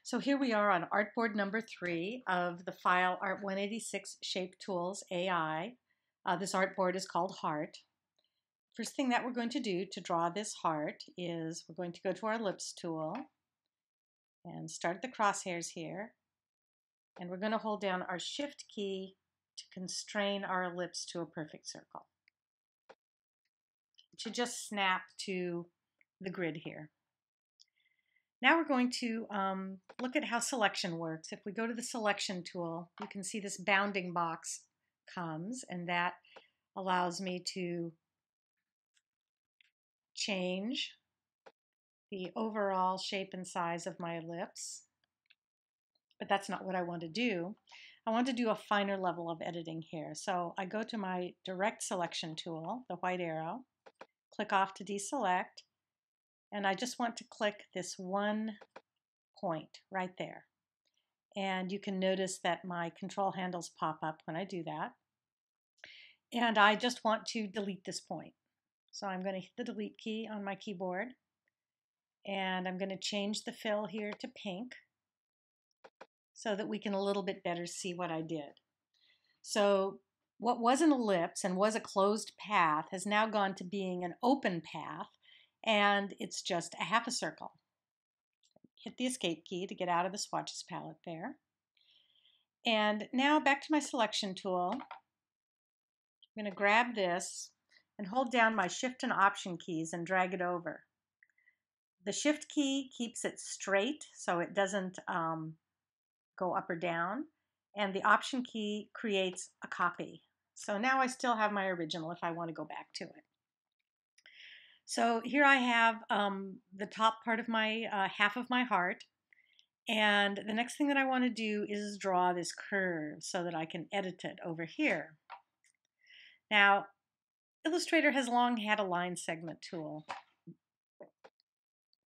So here we are on artboard number 3 of the file Art186 Shape Tools AI. This artboard is called Heart. First thing that we're going to do to draw this heart is we're going to go to our ellipse tool and start the crosshairs here. And we're going to hold down our Shift key to constrain our ellipse to a perfect circle. It should just snap to the grid here. Now we're going to look at how selection works. If we go to the selection tool, you can see this bounding box comes, and that allows me to change the overall shape and size of my ellipse. But that's not what I want to do. I want to do a finer level of editing here. So I go to my direct selection tool, the white arrow, click off to deselect, and I just want to click this one point right there. And you can notice that my control handles pop up when I do that. And I just want to delete this point. So I'm going to hit the delete key on my keyboard. And I'm going to change the fill here to pink so that we can a little bit better see what I did. So what was an ellipse and was a closed path has now gone to being an open path, and it's just a half a circle. Hit the escape key to get out of the swatches palette there. And now back to my selection tool. I'm going to grab this and hold down my Shift and Option keys and drag it over. The Shift key keeps it straight so it doesn't go up or down, and the Option key creates a copy. So now I still have my original if I want to go back to it. So here I have the top part of my half of my heart, and the next thing that I want to do is draw this curve so that I can edit it over here. Now, Illustrator has long had a line segment tool,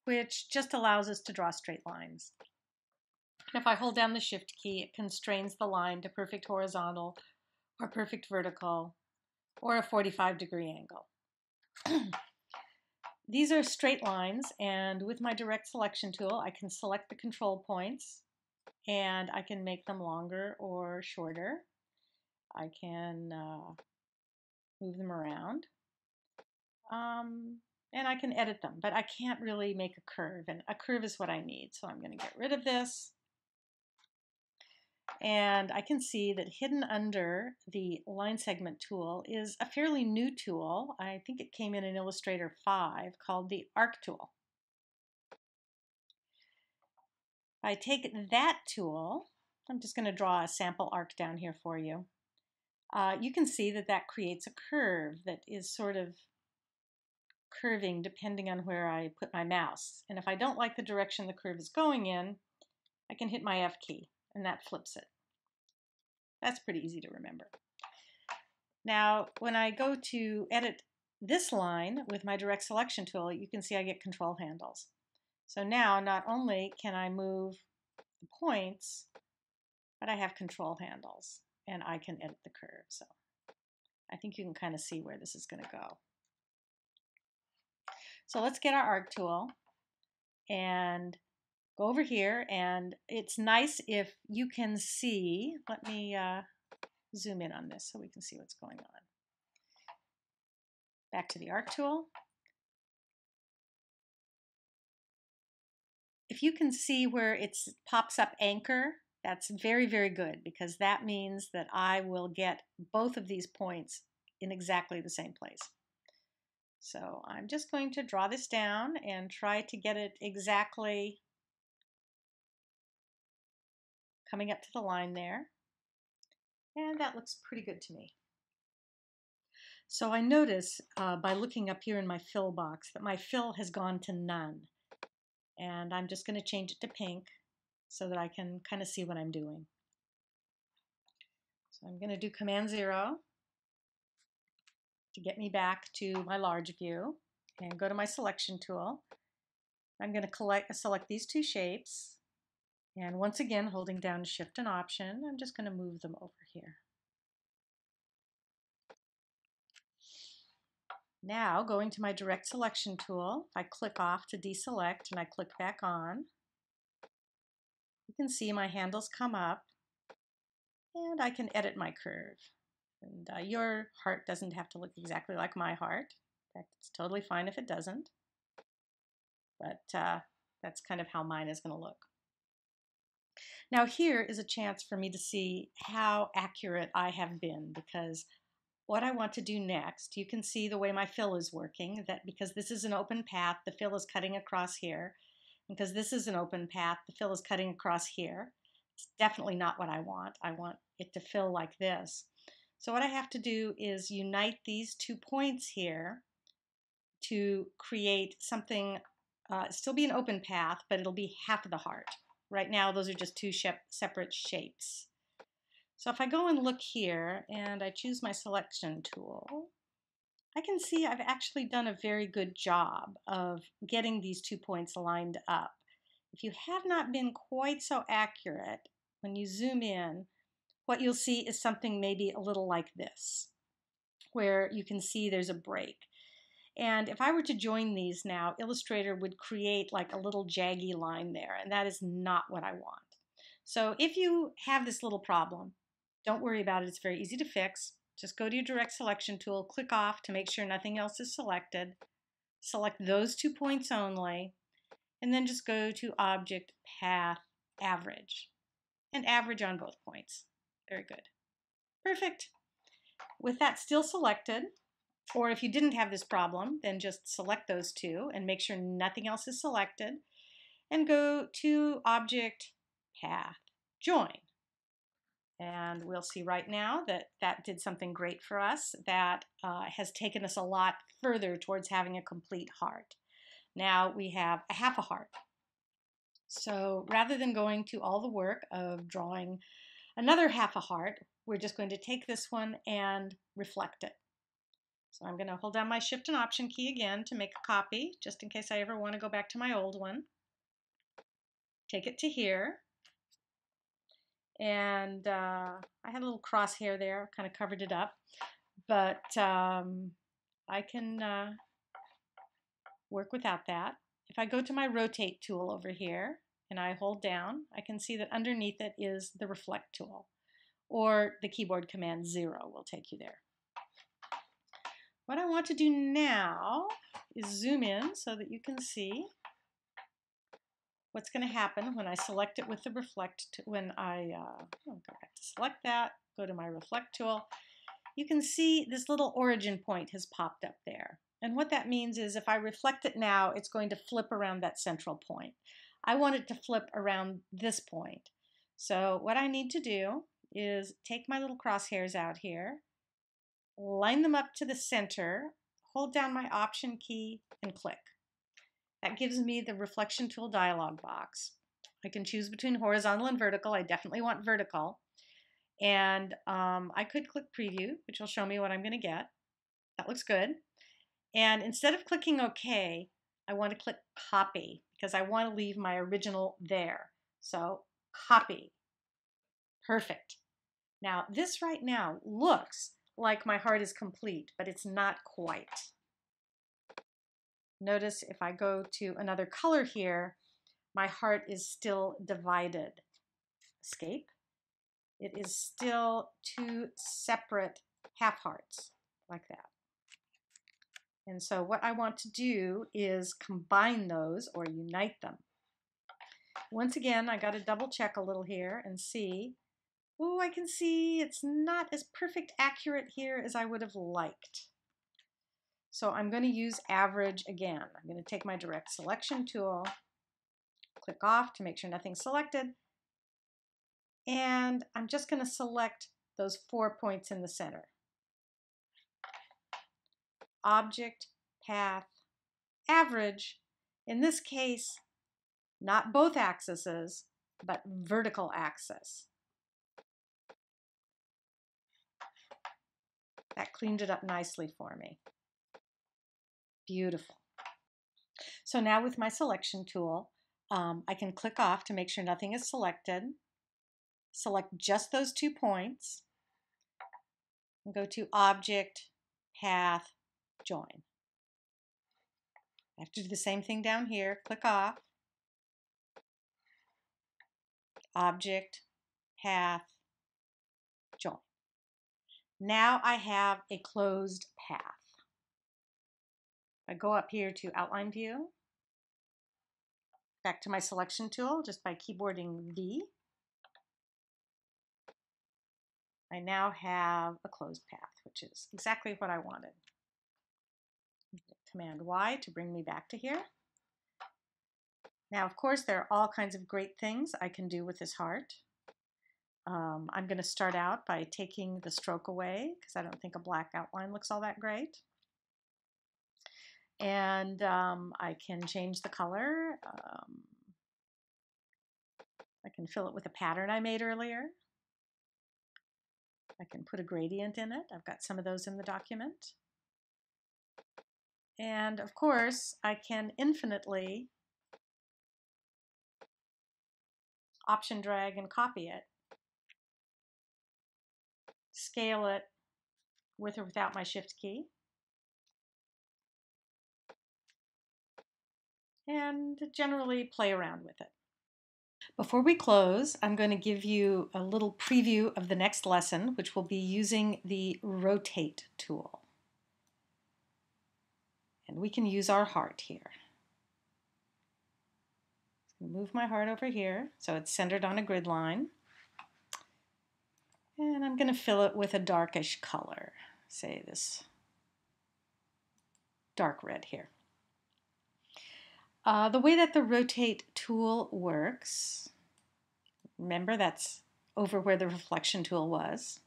which just allows us to draw straight lines. And if I hold down the Shift key, it constrains the line to perfect horizontal or perfect vertical or a 45-degree angle. These are straight lines, and with my direct selection tool, I can select the control points, and I can make them longer or shorter. I can move them around, and I can edit them, but I can't really make a curve, and a curve is what I need. So I'm going to get rid of this. And I can see that hidden under the line segment tool is a fairly new tool. I think it came in Illustrator 5 called the arc tool. I take that tool, I'm just going to draw a sample arc down here for you. You can see that that creates a curve that is sort of curving depending on where I put my mouse. And if I don't like the direction the curve is going in, I can hit my F key and that flips it. That's pretty easy to remember. Now, when I go to edit this line with my direct selection tool, you can see I get control handles. So now not only can I move the points, but I have control handles and I can edit the curve. So I think you can kind of see where this is going to go. So let's get our arc tool and go over here, and it's nice if you can see. Let me zoom in on this so we can see what's going on. Back to the arc tool. If you can see where it pops up anchor, that's very, very good, because that means that I will get both of these points in exactly the same place. So I'm just going to draw this down and try to get it exactly coming up to the line there. And that looks pretty good to me. So I notice by looking up here in my fill box that my fill has gone to none. And I'm just going to change it to pink so that I can kind of see what I'm doing. So I'm going to do Command 0 to get me back to my large view and go to my selection tool. I'm going to select these two shapes, and once again holding down Shift and Option, I'm just going to move them over here. Now going to my direct selection tool, I click off to deselect and I click back on. You can see my handles come up, and I can edit my curve. And your heart doesn't have to look exactly like my heart. In fact, it's totally fine if it doesn't. But that's kind of how mine is going to look. Now here is a chance for me to see how accurate I have been, because what I want to do next, you can see the way my fill is working, that because this is an open path, the fill is cutting across here. Because this is an open path, the fill is cutting across here. It's definitely not what I want. I want it to fill like this. So what I have to do is unite these 2 points here to create something, still be an open path, but it'll be half of the heart. Right now, those are just 2 separate shapes. So if I go and look here and I choose my selection tool, I can see I've actually done a very good job of getting these 2 points lined up. If you have not been quite so accurate, when you zoom in, what you'll see is something maybe a little like this, where you can see there's a break. And if I were to join these now, Illustrator would create like a little jaggy line there, and that is not what I want. So if you have this little problem, don't worry about it. It's very easy to fix. Just go to your direct selection tool, click off to make sure nothing else is selected. Select those 2 points only, and then just go to Object, Path, Average, and average on both points. Very good. Perfect. With that still selected, or if you didn't have this problem, then just select those 2 and make sure nothing else is selected, and go to Object, Path, Join. And we'll see right now that that did something great for us. That has taken us a lot further towards having a complete heart. Now we have a half a heart. So rather than going to all the work of drawing another half a heart, we're just going to take this one and reflect it. So I'm going to hold down my Shift and Option key again to make a copy, just in case I ever want to go back to my old one. Take it to here. And I had a little crosshair there, kind of covered it up. But I can work without that. If I go to my Rotate tool over here and I hold down, I can see that underneath it is the Reflect tool, or the keyboard command 0 will take you there. What I want to do now is zoom in so that you can see what's going to happen when I select it with the Reflect. When I go back to select that, go to my Reflect tool, you can see this little origin point has popped up there. And what that means is if I reflect it now, it's going to flip around that central point. I want it to flip around this point. So what I need to do is take my little crosshairs out here, line them up to the center, hold down my Option key, and click. That gives me the Reflection Tool dialog box. I can choose between horizontal and vertical. I definitely want vertical. And I could click Preview, which will show me what I'm going to get. That looks good. And instead of clicking OK, I want to click Copy, because I want to leave my original there. So Copy. Perfect. Now, this right now looks like my heart is complete, but it's not quite. Notice if I go to another color here, my heart is still divided. Escape. It is still 2 separate half hearts, like that. And so what I want to do is combine those or unite them. Once again, I got to double check a little here and see. Oh, I can see it's not as perfect accurate here as I would have liked. So I'm going to use average again. I'm going to take my direct selection tool, click off to make sure nothing's selected, and I'm just going to select those 4 points in the center. Object, Path, Average. In this case, not both axes, but vertical axis. That cleaned it up nicely for me. Beautiful. So now with my selection tool, I can click off to make sure nothing is selected. Select just those 2 points. And go to Object, Path, Join. I have to do the same thing down here. Click off. Object, Path, Join. Now I have a closed path. I go up here to Outline View, back to my selection tool just by keyboarding V. I now have a closed path, which is exactly what I wanted. Command Y to bring me back to here. Now, of course, there are all kinds of great things I can do with this heart. I'm going to start out by taking the stroke away because I don't think a black outline looks all that great. And I can change the color. I can fill it with a pattern I made earlier. I can put a gradient in it. I've got some of those in the document. And of course, I can infinitely option drag and copy it, scale it with or without my shift key, and generally play around with it. Before we close, I'm going to give you a little preview of the next lesson, which will be using the rotate tool. And we can use our heart here. Move my heart over here so it's centered on a grid line. And I'm going to fill it with a darkish color, say this dark red here. The way that the rotate tool works, remember that's over where the reflection tool was,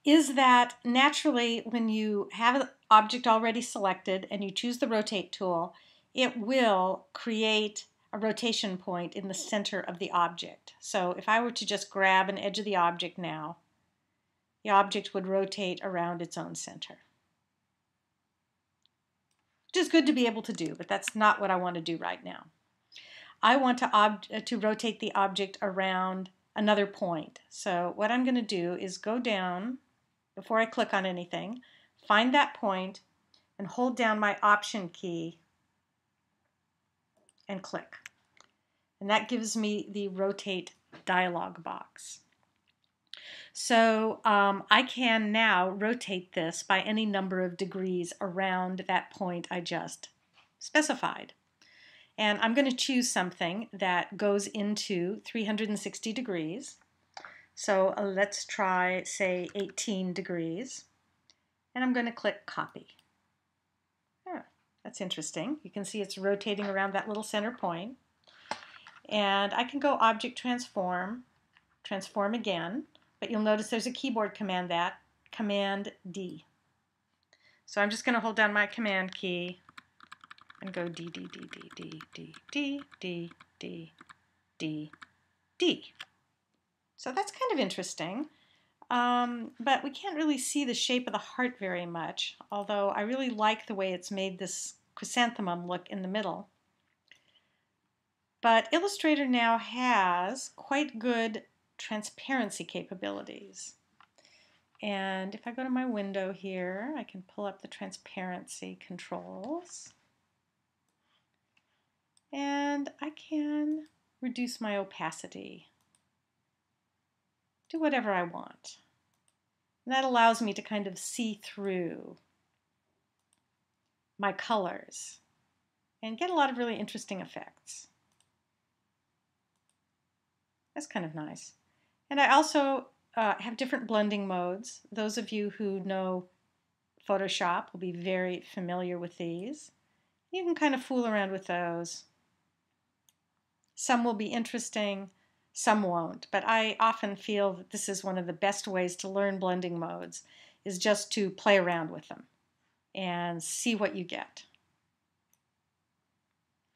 is that naturally when you have an object already selected and you choose the rotate tool, it will create a rotation point in the center of the object. So if I were to just grab an edge of the object now, the object would rotate around its own center. Which is good to be able to do, but that's not what I want to do right now. I want to rotate the object around another point. So what I'm going to do is go down before I click on anything, find that point, and hold down my Option key and click. And that gives me the rotate dialog box. So I can now rotate this by any number of degrees around that point I just specified. And I'm going to choose something that goes into 360 degrees. So let's try, say, 18 degrees. And I'm going to click Copy. Oh, that's interesting. You can see it's rotating around that little center point. And I can go Object Transform, Transform again. But you'll notice there's a keyboard command, that Command D. So I'm just going to hold down my Command key and go D, D, D, D, D, D, D, D, D, D, D. So that's kind of interesting. But we can't really see the shape of the heart very much, although I really like the way it's made this chrysanthemum look in the middle. But Illustrator now has quite good transparency capabilities. And if I go to my window here, I can pull up the transparency controls. And I can reduce my opacity. Do whatever I want. And that allows me to kind of see through my colors and get a lot of really interesting effects. That's kind of nice. And I also have different blending modes. Those of you who know Photoshop will be very familiar with these. You can kind of fool around with those. Some will be interesting, some won't. But I often feel that this is one of the best ways to learn blending modes, is just to play around with them and see what you get.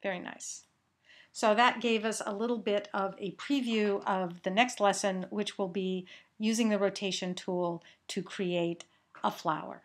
Very nice. So that gave us a little bit of a preview of the next lesson, which will be using the rotation tool to create a flower.